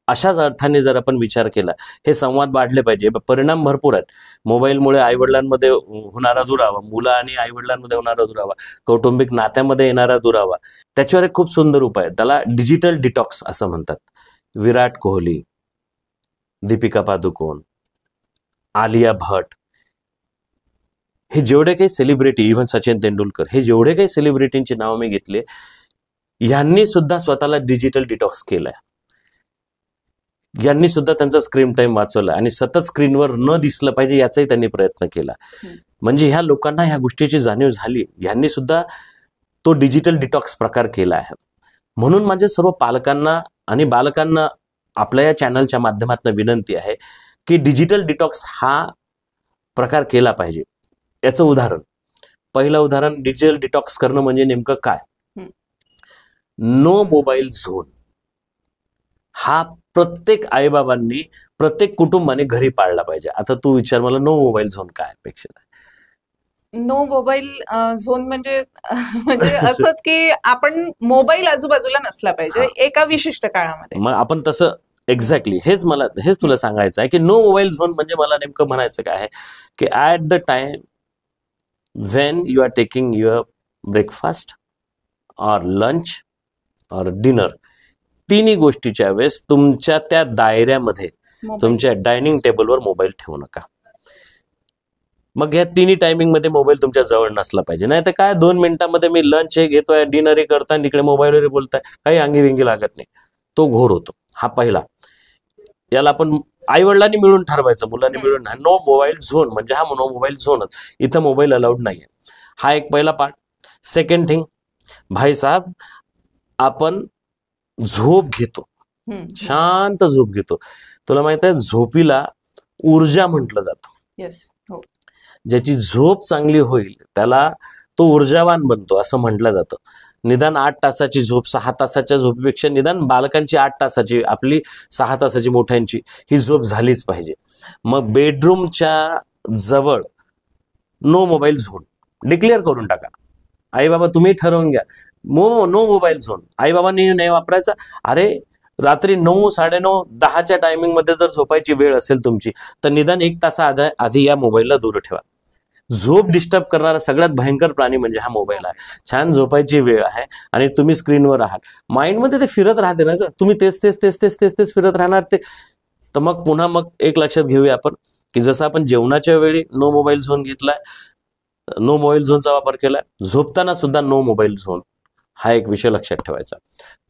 अशाच अर्थाने जर आपण विचार केला, हे संवाद वाढले पाहिजे. परिणाम भरपूर आहेत. मोबाईलमुळे आईवडिलांमध्ये होणारा दुरावा, मुलं आणि आईवडिलांमध्ये होणारा दुरावा, कौटुंबिक नात्यामध्ये येणारा दुरावा, त्याच्यावर एक खूप सुंदर उपाय आहे. त्याला डिजिटल डिटॉक्स असं म्हणतात. विराट कोहली, दीपिका पादुकोण, आलिया भट, हे जेवढे काही सेलिब्रिटी, इव्हन सचिन तेंडुलकर, हे जेवढे काही सेलिब्रिटींची नावं मी घेतले, यांनी सुद्धा स्वतःला डिजिटल डिटॉक्स केलाय. यांनी सुद्धा त्यांचा स्क्रीन टाइम वाचवला आणि सतत स्क्रीनवर न दिसलं पाहिजे याचाही त्यांनी प्रयत्न केला. म्हणजे ह्या लोकांना ह्या गोष्टीची जाणीव झाली, यांनी सुद्धा तो डिजिटल डिटॉक्स प्रकार केला आहे. म्हणून माझ्या सर्व पालकांना आणि बालकांना आपल्या या चॅनलच्या माध्यमातून विनंती आहे की डिजिटल डिटॉक्स हा प्रकार केला पाहिजे. याचं उदाहरण, पहिलं उदाहरण, डिजिटल डिटॉक्स करणं म्हणजे नेमकं काय? नो मोबाईल झोन हा प्रत्येक आईबाबांनी, प्रत्येक कुटुंबाने घरी पाळला पाहिजे. आता तू विचार मला, नो मोबाईल झोन काय अपेक्षित आहे? नो मोबाईल झोन म्हणजे असंच की आपण मोबाईल आजूबाजूला नसला पाहिजे एका विशिष्ट काळामध्ये. मग आपण तसं एक्झॅक्टली हेच तुला सांगायचं आहे की नो मोबाईल झोन म्हणजे मला नेमकं म्हणायचं काय आहे की at the time when you are taking your breakfast or lunch or dinner, तिन्ही गोष्टीच्या वेळेस तुमच्या त्या दायऱ्यामध्ये, तुमच्या डायनिंग टेबलवर मोबाईल ठेवू नका. मग या तिन्ही टायमिंग मध्ये मोबाईल तुमच्या जवळ नसला पाहिजे. नाही तर काय 2 मिनिटांमध्ये मी लंच हे घेतोय, डिनर हे करताय, तिकडे मोबाईलवर बोलताय, काही अंगी विंगी लागत नाही, तो घोर होतो. हा पहिला. याला आपण आई वडिलांनी मिळून ठरवायचं, मुलांनी मिळून. नो मोबाईल झोन म्हणजे हा नो मोबाईल झोनच, इथं मोबाईल अलाउड नाहीये. हा एक पहिला पार्ट. सेकंड थिंग, भाई साहेब आपण झोप घेतो, शांत झोप घेतो. तुला माहित आहे झोपीला ऊर्जा म्हटलं जातं. येस. हो. ज्याची झोप चांगली होईल त्याला तो ऊर्जावान बनतो असं म्हटलं जातं. निदान 8 तासाची झोप, 6 तासाच्या झोपेपेक्षा निदान बालकांची 8 तासाची, आपली 6 तासाची मोठ्यांची ही झोप झालीच पाहिजे. मग बेडरूमच्या जवळ नो मोबाईल झोन डिक्लेअर करून टाका. आई बाबा तुम्ही ठरवून घ्या, नो मोबाईल झोन. आई बाबांनी नाही वापरायचा. अरे रात्री 9, 9:30, 10च्या टायमिंग मध्ये जर झोपायची वेळ असेल तुमची तर निदान 1 तास आधी या मोबाईलला दूर ठेवा. झोप डिस्टर्ब करणारा सगळ्यात भयंकर प्राणी म्हणजे हा मोबाईल आहे. छान झोपायची वेळ आहे आणि तुम्ही स्क्रीनवर आहात, माइंडमध्ये ते फिरत राहते ना ग, तुम्ही तेच फिरत राहणार ते. तर मग पुन्हा एक लक्षात घेऊया आपण की जसं आपण जेवणाच्या वेळी नो मोबाईल झोन घेतलाय, नो मोबाईल झोनचा वापर केलाय, झोपताना सुद्धा नो मोबाईल झोन हा एक विषय लक्षात ठेवायचा.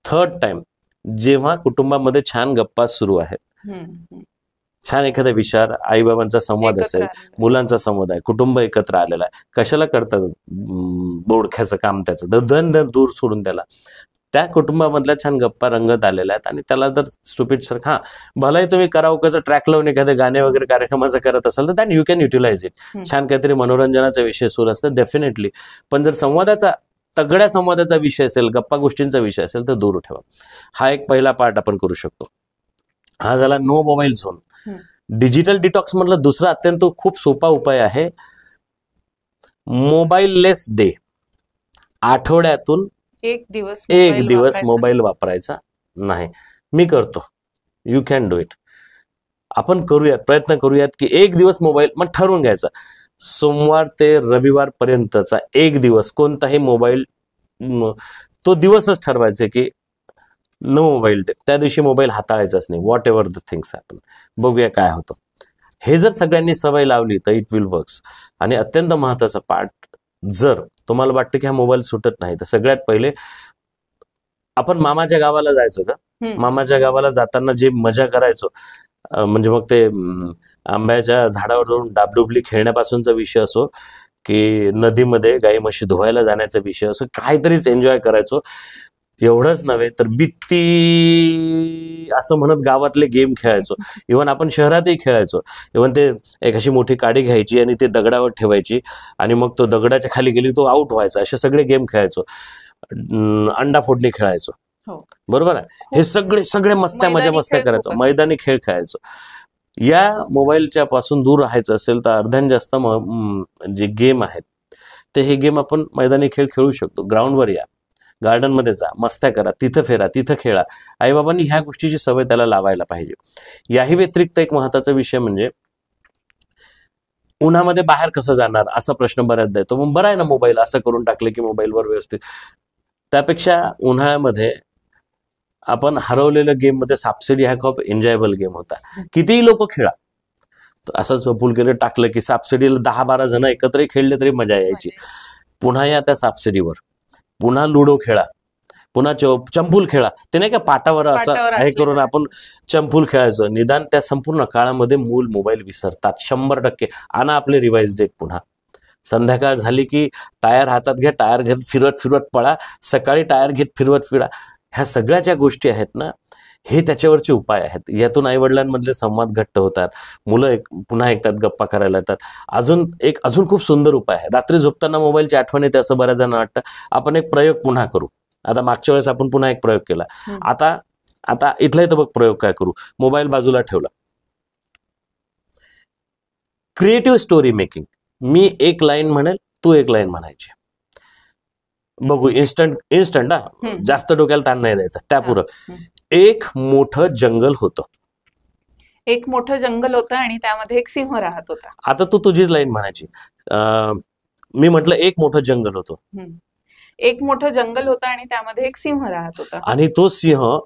थर्ड टाइम, जेव्हा कुटुंबामध्ये छान गप्पा सुरू आहेत, छान एखाद्या विषयावर आईबाबांचा संवाद असेल, मुलांचा संवाद आहे, कुटुंब एकत्र आलेला आहे, कशाला करतात बोडख्याचं काम त्याचं, धन दूर सोडून त्या कुटुंबामधल्या छान गप्पा रंगत आलेल्या आहेत आणि त्याला जर स्टुपिड सर भलाही तुम्ही कराओकेचं ट्रॅक लावून एखाद्या गाणे वगैरे कार्यक्रमाचं करत असाल तर then you can utilise it. छान काहीतरी मनोरंजनाचा विषय सुरू असतं डेफिनेटली. पण जर तगड्या संवादाचा विषय असेल, गप्पा गोष्टींचा विषय असेल तर दूर ठेवा. हा एक पहिला पार्ट आपण करू शकतो. हा झाला no mobile zone. Digital detox मधला दुसरा अत्यंत खूप सोपा उपाय आहे मोबाईल लेस डे. आठवड्यातून एक दिवस मोबाईल वापरायचा नाही. मी करतो, यू कॅन डू इट. आपण करूयात, प्रयत्न करूयात की एक दिवस मोबाईल, मग ठरवून घ्यायचा सोमवार ते रविवार पर्यंतचा एक दिवस कोणताही मोबाईल, तो दिवसच ठरवायचे की नो मोबाईल डे. त्या दिवशी मोबाईल हाताळायचाच नाही, what ever the things happen. बघूया काय होतं. हे जर सगळ्यांनी सवय लावली तर इट विल वर्क्स. आणि अत्यंत महत्वाचा पार्ट, जर तुम्हाला वाटतं की हा मोबाईल सुटत नाही तर सगळ्यात पहिले आपण मामाच्या गावाला जायचो का, मामाच्या गावाला जाताना जे मजा करायचो, म्हणजे मग ते आंब्याच्या झाडावर जाऊन डाबडुबली खेळण्यापासूनचा विषय असो की नदीमध्ये गाई म्हशी धुवायला जाण्याचा विषय असो, काहीतरीच एन्जॉय करायचो. एवढंच नव्हे तर बित्ती असं म्हणत गावातले गेम खेळायचो. इव्हन आपण शहरातही खेळायचो. इव्हन ते एक अशी मोठी काडी घ्यायची आणि ते दगडावर ठेवायची आणि मग तो दगडाच्या खाली गेली तो आउट व्हायचा, असे सगळे गेम खेळायचो. अंडा फोडणी खेळायचो, बरोबर आहे. हे सगळे मस्त्या करायचो, मैदानी खेळ खेळायचो. या मोबाईलच्या पासून दूर राहायचं असेल तर अर्ध्यान जास्त जे गेम आहेत ते हे गेम आपण मैदानी खेळ खेळू शकतो. ग्राउंडवर या, गार्डन मध्ये जा, मस्त्या करा, तिथं फिरा, तिथं खेळा. आईबाबांनी ह्या गोष्टीची सवय त्याला लावायला पाहिजे. याही व्यतिरिक्त एक महत्वाचा विषय म्हणजे उन्हामध्ये बाहेर कसं जाणार असा प्रश्न बऱ्याचदा येतो. मग बरं आहे ना मोबाईल, असं करून टाकले की मोबाईलवर व्यवस्थित. त्यापेक्षा उन्हाळ्यामध्ये आपण हरवलेल्या गेम मध्ये सापसिडी हा खूप एन्जॉयबल गेम होता. कितीही लोक खेळा, असंच पूल केलं टाकलं की सापसिडीला 10-12 जण एकत्र खेळले तरी मजा यायची. पुन्हा या त्या सापसिडीवर, पुन्हा लुडो खेळा, पुन्हा चंपूल खेळा. ते नाही का पाटावर असं हे करून आपण चंपूल खेळायचो. निदान त्या संपूर्ण काळामध्ये मूल मोबाईल विसरतात 100%. आणा आपले रिवाइज डेट पुन्हा. संध्याकाळ झाली की टायर हातात घ्या, टायर घेत फिरवत पळा, सकाळी टायर घेत फिरवत फिरा. ह्या सगळ्या ज्या गोष्टी आहेत ना, हे त्याच्यावरचे उपाय आहेत. यातून आईवडिलांमधले संवाद घट्ट होतात, मुलं पुन्हा ऐकतात, गप्पा करायला येतात. अजून खूप सुंदर उपाय आहे. रात्री झोपताना मोबाईलची आठवण येते असं बऱ्याच जणांना वाटतं. आपण एक प्रयोग पुन्हा करू. आता मागच्या वेळेस आपण पुन्हा एक प्रयोग केला. आता इथला इथं बघ प्रयोग काय करू. मोबाईल बाजूला ठेवला, क्रिएटिव्ह स्टोरी मेकिंग. मी एक लाईन म्हणेल, तू एक लाईन म्हणायची. बघू, इन्स्टंट हा, जास्त डोक्याला ताण नाही द्यायचा. त्यापुढं एक मोठं जंगल होतं. एक मोठं जंगल होतं आणि त्यामध्ये एक सिंह राहत होता. आता तू तुझीच लाईन म्हणायची. मी म्हटलं एक मोठं जंगल होतं. एक मोठं जंगल होतं आणि त्यामध्ये एक सिंह राहत होता. आणि तो सिंह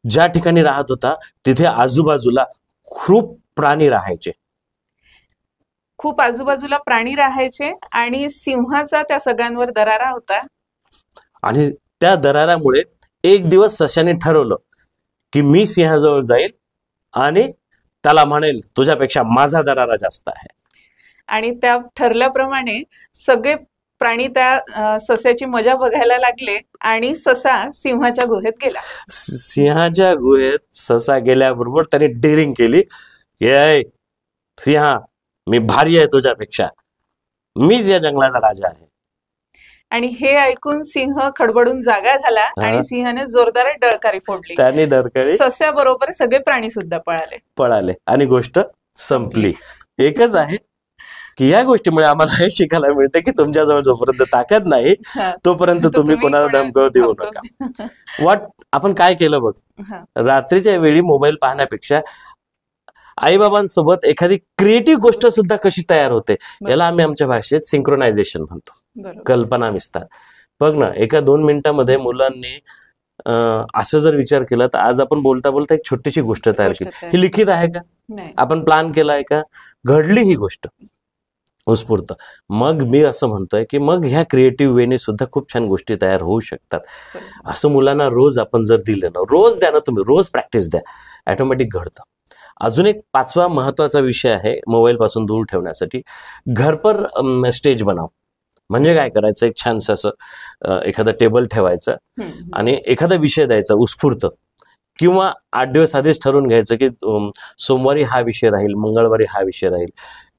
ज्या ठिकाणी राहत होता तिथे आजूबाजूला खूप प्राणी राहायचे. खूप आजूबाजूला प्राणी राहायचे आणि सिंहाचा त्या सगळ्यांवर दरारा होता. आणि त्या दरारामुळे एक दिवस सशाने ठरवलं की मी सिंहाजवळ जाईल आणि त्याला म्हणेल तुझ्यापेक्षा माझा दरारा जास्त आहे. आणि त्या ठरल्याप्रमाणे सगळे प्राणी त्या सस्याची मजा बघायला लागले आणि ससा सिंहाच्या गुहेत गेला. सिंहाच्या गुहेत ससा गेल्याबरोबर त्याने डेअरिंग केली. सिंहा मी भारी आहे तुझ्यापेक्षा, मीच या जंगलाचा राजा आहे. आणि हे ऐकून सिंह खडबडून जागा झाला आणि सिंहाने जोरदार डळकारी फोडली. त्याने डरकाळी सस्याबरोबर सगळे प्राणी सुद्धा पळाले आणि गोष्ट संपली. एकच आहे की या गोष्टीमुळे आम्हाला हे शिकायला मिळते की तुमच्याजवळ जोपर्यंत ताकद नाही तोपर्यंत तुम्ही कोणाला धमकाव देऊ नका. आपण काय केलं बघ, रात्रीच्या वेळी मोबाईल पाहण्यापेक्षा आईबाबांसोबत एखादी क्रिएटिव्ह गोष्ट सुद्धा कशी तयार होते, याला आम्ही आमच्या भाषेत सिंक्रोनायझेशन म्हणतो, कल्पना विस्तार. बघ ना, एका 2 मिनिटांमध्ये मुलांनी असं जर विचार केला तर आज आपण बोलता बोलता एक छोटीशी गोष्ट तयार केली. ही लिखित आहे का, आपण प्लॅन केलाय का, घडली ही गोष्ट उत्स्फूर्त. मग मी असं म्हणतोय की मग ह्या क्रिएटिव्ह वेने सुद्धा खूप छान गोष्टी तयार होऊ शकतात. असं मुलांना रोज आपण जर दिलं ना, रोज द्या ना, तुम्ही रोज प्रॅक्टिस द्या, ऑटोमॅटिक घडतं. अजून एक 5वा महत्वाचा विषय आहे मोबाईल पासून दूर ठेवण्यासाठी, घर पर स्टेज बनाव. म्हणजे काय करायचं, एक छानसं असं एखादा टेबल ठेवायचं आणि एखादा विषय द्यायचा उत्स्फूर्त, किंवा 8 दिवस आधीच ठरवून घ्यायचं की सोमवारी हा विषय राहील, मंगळवारी हा विषय राहील.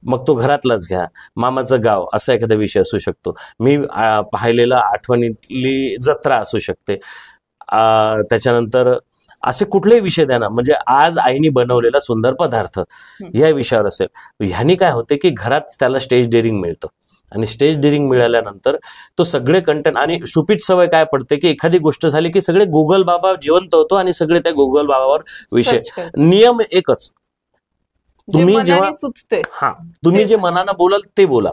मग तो घरातलाच घ्या, मामाचं गाव असा एखादा विषय असू शकतो, मी पाहिलेला आठवणीतली जत्रा असू शकते, त्याच्यानंतर असे कुठलेही विषय द्या ना. म्हणजे आज आईने बनवलेला सुंदर पदार्थ या विषयावर असेल. ह्यानी काय होते की घरात त्याला स्टेज डेअरिंग मिळतं, आणि स्टेज डेअरिंग मिळाल्यानंतर तो सगळे कंटेंट, आणि सुपीट सवय काय पडते की एखादी गोष्ट झाली की सगळे गुगल बाबा जिवंत होतो आणि सगळे त्या गुगल बाबावर विषय. नियम एकच, तुम्ही जेव्हा तुम्ही जे मनानं बोलाल ते बोला.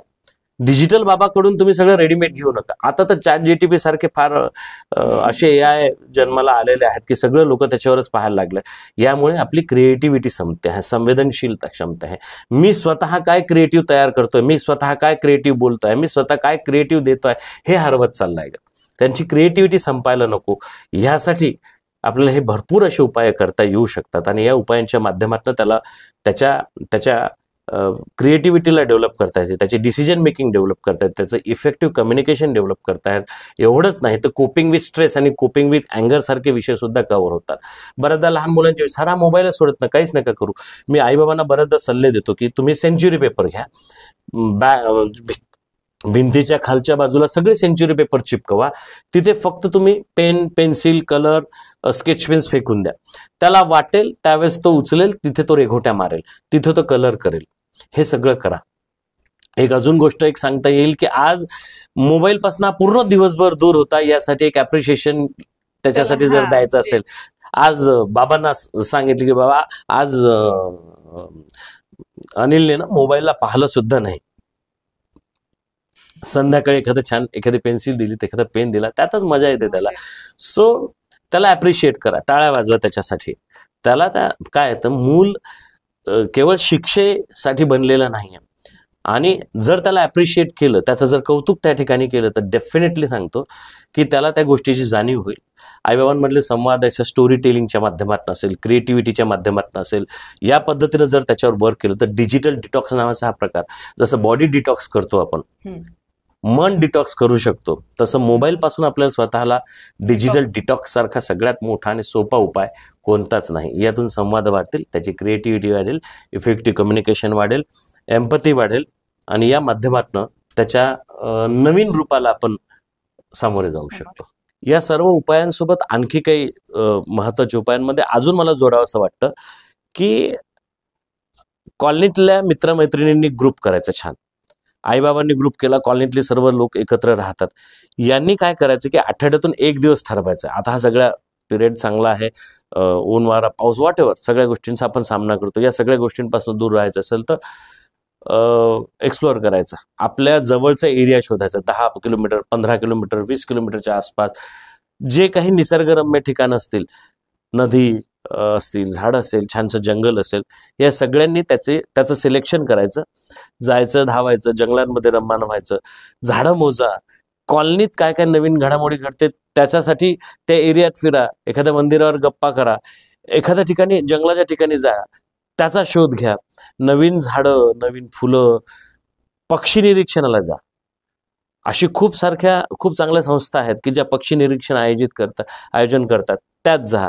डिजिटल बाबाकडून तुम्ही सगळं रेडीमेड घेऊ नका. आता तर ChatGPT सारखे फार असे AI जन्माला आलेले आहेत की सगळं लोक त्याच्यावरच पाहायला लागले. यामुळे आपली क्रिएटिव्हिटी संपते आहे, संवेदनशीलता क्षमता आहे. मी स्वतः काय क्रिएटिव्ह तयार करतोय, मी स्वतः काय क्रिएटिव्ह बोलतोय, मी स्वतः काय क्रिएटिव्ह देतोय, हे हरवत चाललंय. त्यांची क्रिएटिव्हिटी संपायला नको. ह्यासाठी आपल्याला हे भरपूर असे उपाय करता येऊ शकतात, आणि या उपायांच्या माध्यमातून त्याला त्याच्या क्रिएटिव्हिटीला डेव्हलप करता येते, त्याची डिसिजन मेकिंग डेव्हलप करता येते, त्याचं इफेक्टिव्ह कम्युनिकेशन डेव्हलप करता येत. एवढंच नाही तर कोपिंग विथ स्ट्रेस आणि कोपिंग विथ अँगर सारखे विषय सुद्धा कव्हर होतात. बऱ्याचदा लहान मुलांच्या वेळेस सारा मोबाईलच सोडत नाही, काहीच नका करू. मी आईबाबांना बऱ्याचदा सल्ले देतो की तुम्ही सेंच्युरी पेपर घ्या, भिंतीच्या खालच्या बाजूला सगळे सेंच्युरी पेपर चिपकवा, तिथे फक्त तुम्ही pen, pencil, colour, sketch pens फेकून द्या. त्याला वाटेल त्यावेळेस तो उचलेल, तिथे तो रेघोट्या मारेल, तिथे तो कलर करेल. हे सगळं करा. एक अजून गोष्ट एक सांगता येईल की आज मोबाईल पासून पूर्ण दिवसभर दूर होता, यासाठी एक अप्रिशिएशन त्याच्यासाठी जर द्यायचं असेल, आज बाबांना सांगितलं की बाबा आज अनिलने ना मोबाईलला पाहिलं सुद्धा नाही, संध्याकाळी एखादी पेन्सिल दिली, एखादा पेन दिला, त्यातच मजा येते त्याला. सो त्याला अप्रिशिएट करा, टाळ्या वाजवा त्याच्यासाठी. त्याला काय येतं, मूल केवळ शिक्षेसाठी बनलेलं नाही आहे, आणि जर त्याला अप्रिशिएट केलं, त्याचं जर कौतुक त्या ठिकाणी केलं, तर डेफिनेटली सांगतो की त्याला त्या गोष्टीची जाणीव होईल. आईबाबांमधले संवाद याच्या स्टोरी टेलिंगच्या माध्यमातून असेल, क्रिएटिव्हिटीच्या माध्यमातून असेल, या पद्धतीनं जर त्याच्यावर वर्क केलं तर डिजिटल डिटॉक्स नावाचा हा प्रकार, जसं बॉडी डिटॉक्स करतो आपण, मन डिटॉक्स करू शकतो, तसं मोबाईल पासून आपल्याला स्वतःला डिजिटल डिटॉक्स सारखा सगळ्यात मोठा आणि सोपा उपाय कोणताच नाही. यातून संवाद वाढतील, त्याची क्रिएटिव्हिटी वाढेल, इफेक्टिव्ह कम्युनिकेशन वाढेल, एम्पथी वाढेल, आणि या माध्यमातून त्याच्या नवीन रूपाला आपण सामोरे जाऊ शकतो. या सर्व उपायांसोबत आणखी काही महत्वाच्या उपायांमध्ये अजून मला जोडावं असं वाटतं की कॉलनीतल्या मित्रमैत्रिणींनी ग्रुप करायचा छान. आईबाबांनी ग्रुप केला, कॉलनीतले सर्व लोक एकत्र राहतात. यांनी काय करायचं की आठवड्यातून 1 दिवस ठरवायचा. आता हा सगळा पिरियड चांगला आहे, ऊन वारा पाऊस वॉटेवर सगळ्या गोष्टींचा आपण सामना करतो. या सगळ्या गोष्टींपासून दूर राहायचं असेल तर एक्सप्लोअर करायचा, आपल्या जवळचा एरिया शोधायचा. 10 किलोमीटर, 15 किलोमीटर, 20 किलोमीटरच्या आसपास जे काही निसर्गरम्य ठिकाण असतील, नदी असतील, झाड असेल, छानसं जंगल असेल, या सगळ्यांनी त्याचं सिलेक्शन करायचं, जायचं, धावायचं, जंगलांमध्ये रममाण व्हायचं, झाडं मोजा, कॉलनीत काय काय नवीन घडामोडी घडते त्याच्यासाठी त्या एरियात फिरा, एखाद्या मंदिरावर गप्पा करा, एखाद्या ठिकाणी जंगलाच्या ठिकाणी जा, त्याचा शोध घ्या, नवीन झाडं, नवीन फुलं, पक्षी निरीक्षणाला जा. अशी खूप चांगल्या संस्था आहेत की ज्या पक्षी निरीक्षण आयोजन करतात, त्यात जा.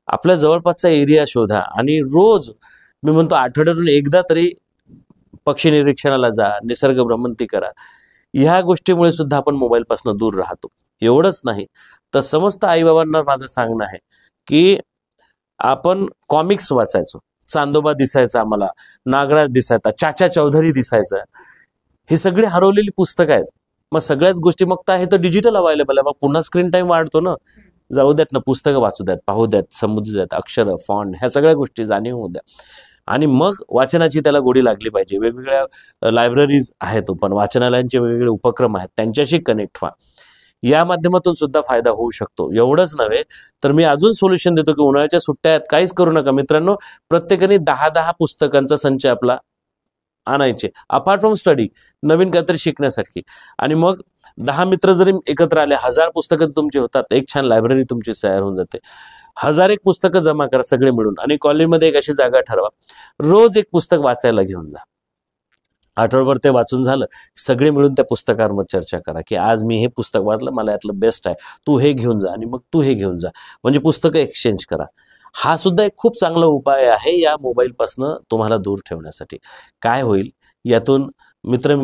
आपल्या जवळपासचा एरिया शोधा, आणि रोज मी म्हणतो आठवड्यातून एकदा तरी पक्षी निरीक्षणाला जा, निसर्ग भ्रमंती करा. ह्या गोष्टीमुळे सुद्धा आपण मोबाईलपासून दूर राहतो. एवढंच नाही तर समस्त आईबाबांना माझं सांगणं आहे की आपण कॉमिक्स वाचायचो. चांदोबा दिसायचा आम्हाला, नागराज दिसायचा, चाचा चौधरी दिसायचा. ही सगळी हरवलेली पुस्तकं आहेत. मग सगळ्याच गोष्टी मग आहे तर डिजिटल अवेलेबल आहे. मग पुन्हा स्क्रीन टाइम वाढतो ना. जाऊ द्यात ना, पुस्तकं वाचू द्यात, पाहू द्यात, समजू द्यात, अक्षर फॉन्ट ह्या सगळ्या गोष्टी जाणीव होऊ द्या. आणि मग वाचनाची त्याला गोडी लागली पाहिजे. वेगवेगळ्या लायब्ररीज आहेत, पण वाचनालयांचे वेगवेगळे उपक्रम आहेत, त्यांच्याशी कनेक्ट व्हा. या माध्यमातून सुद्धा फायदा होऊ शकतो. एवढंच नव्हे तर मी अजून सोल्युशन देतो की उन्हाळ्याच्या सुट्ट्या आहेत, काहीच करू नका मित्रांनो. प्रत्येकाने 10-10 पुस्तकांचा संच आपला आणायचे, अपार्ट फ्रॉम स्टडी, नवीन काहीतरी शिकण्यासाठी. आणि मग 10 मित्र जरी एकत्र आले, 1000 पुस्तकं तुमची होतात. एक छान लायब्ररी तुमची तयार होऊन जाते. 1001 पुस्तकं जमा करा सगळे मिळून आणि कॉलेजमध्ये एक अशी जागा ठरवा, रोज एक पुस्तक वाचायला घेऊन जा. आठवड्याभर ते वाचून झालं, सगळे मिळून त्या पुस्तकावर चर्चा करा की आज मी हे पुस्तक वाचलं, मला यातलं बेस्ट आहे, तू हे घेऊन जा आणि मग तू हे घेऊन जा. म्हणजे पुस्तकं एक्सचेंज करा. हा सुद्धा एक खूप चांगला उपाय आहे या मोबाईलपासून तुम्हाला दूर ठेवण्यासाठी. काय होईल, यातून मित्र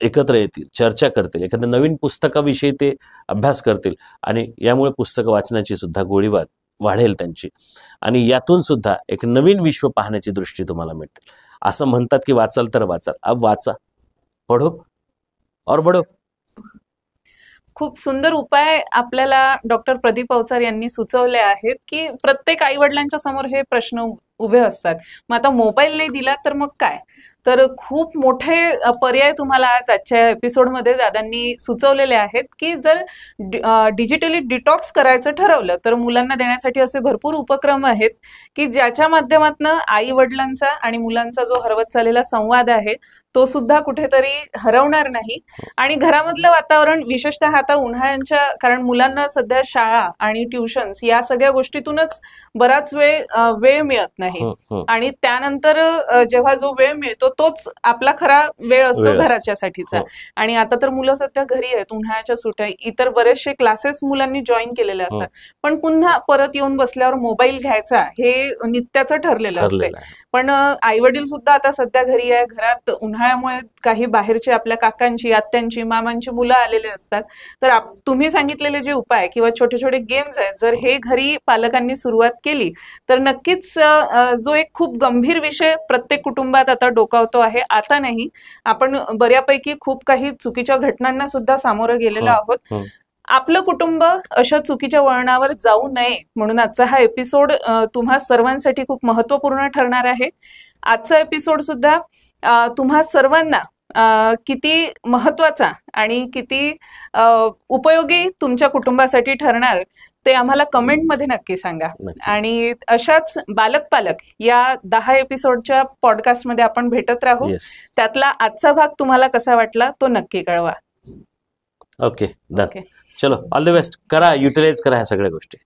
एकत्र येतील, चर्चा करतील, एखाद्या नवीन पुस्तकाविषयी ते अभ्यास करतील आणि यामुळे पुस्तकं वाचण्याची सुद्धा गोडी वाढेल त्यांची. आणि यातून सुद्धा एक नवीन विश्व पाहण्याची दृष्टी तुम्हाला मिळेल. असं म्हणतात की वाचाल तर वाचाल. अब वाचा, पढो और बढो. खूप सुंदर उपाय आपल्याला डॉक्टर प्रदीप अवचार यांनी सुचवले आहेत की प्रत्येक आई वडिलांच्या समोर हे प्रश्न उभे असतात. मग आता मोबाईल नाही दिला तर मग काय? तर खूप मोठे पर्याय तुम्हाला आजच्या एपिसोडमध्ये दादांनी सुचवलेले आहेत की जर डिजिटली डिटॉक्स करायचं ठरवलं तर मुलांना देण्यासाठी असे भरपूर उपक्रम आहेत की ज्याच्या माध्यमातून आई वडिलांचा आणि मुलांचा जो हरवत चाललेला संवाद आहे तो सुद्धा कुठेतरी हरवणार नाही. आणि घरामधलं वातावरण विशेषतः आता उन्हाळ्याच्या, कारण मुलांना सध्या शाळा आणि ट्युशन्स या सगळ्या गोष्टीतूनच बराच वेळ मिळत नाही. आणि त्यानंतर जेव्हा जो वेळ मिळतो तोच आपला खरा वेळ असतो घराच्यासाठीचा. आणि आता तर मुलं सध्या घरी आहेत, उन्हाळ्याच्या सुट्ट्या, इतर बरेचसे क्लासेस मुलांनी जॉईन केलेले असतात, पण पुन्हा परत येऊन बसल्यावर मोबाईल घ्यायचा हे नित्याचं ठरलेलं असते. पण आई वडील सुद्धा आता सध्या घरी आहे, घरात उन्हाळ्यामुळे काही बाहेरची आपल्या काकांची, आत्यांची, मामांची मुलं आलेले असतात. तर तुम्ही सांगितलेले जे उपाय किंवा छोटे छोटे गेम्स आहेत, जर हे घरी पालकांनी सुरुवात केली तर नक्कीच जो एक खूप गंभीर विषय प्रत्येक कुटुंबात आता डोकावतो आहे, आता नाही, आपण बऱ्यापैकी खूप काही चुकीच्या घटनांना सुद्धा सामोरं गेलेलो आहोत. आपलं कुटुंब अशा चुकीच्या वळणावर जाऊ नये म्हणून आजचा हा एपिसोड तुम्हा सर्वांसाठी खूप महत्वपूर्ण ठरणार आहे. आजचा एपिसोड सुद्धा तुम्हा सर्वांना किती महत्वाचा आणि किती उपयोगी तुमच्या कुटुंबासाठी ठरणार ते आम्हाला कमेंटमध्ये नक्की सांगा. आणि अशाच बालक पालक या 10 एपिसोडच्या पॉडकास्टमध्ये आपण भेटत राहू. त्यातला आजचा भाग तुम्हाला कसा वाटला तो नक्की कळवा. ओके, चलो, ऑल द बेस्ट. करा, युटिलाइज करा ह्या सगळ्या गोष्टी.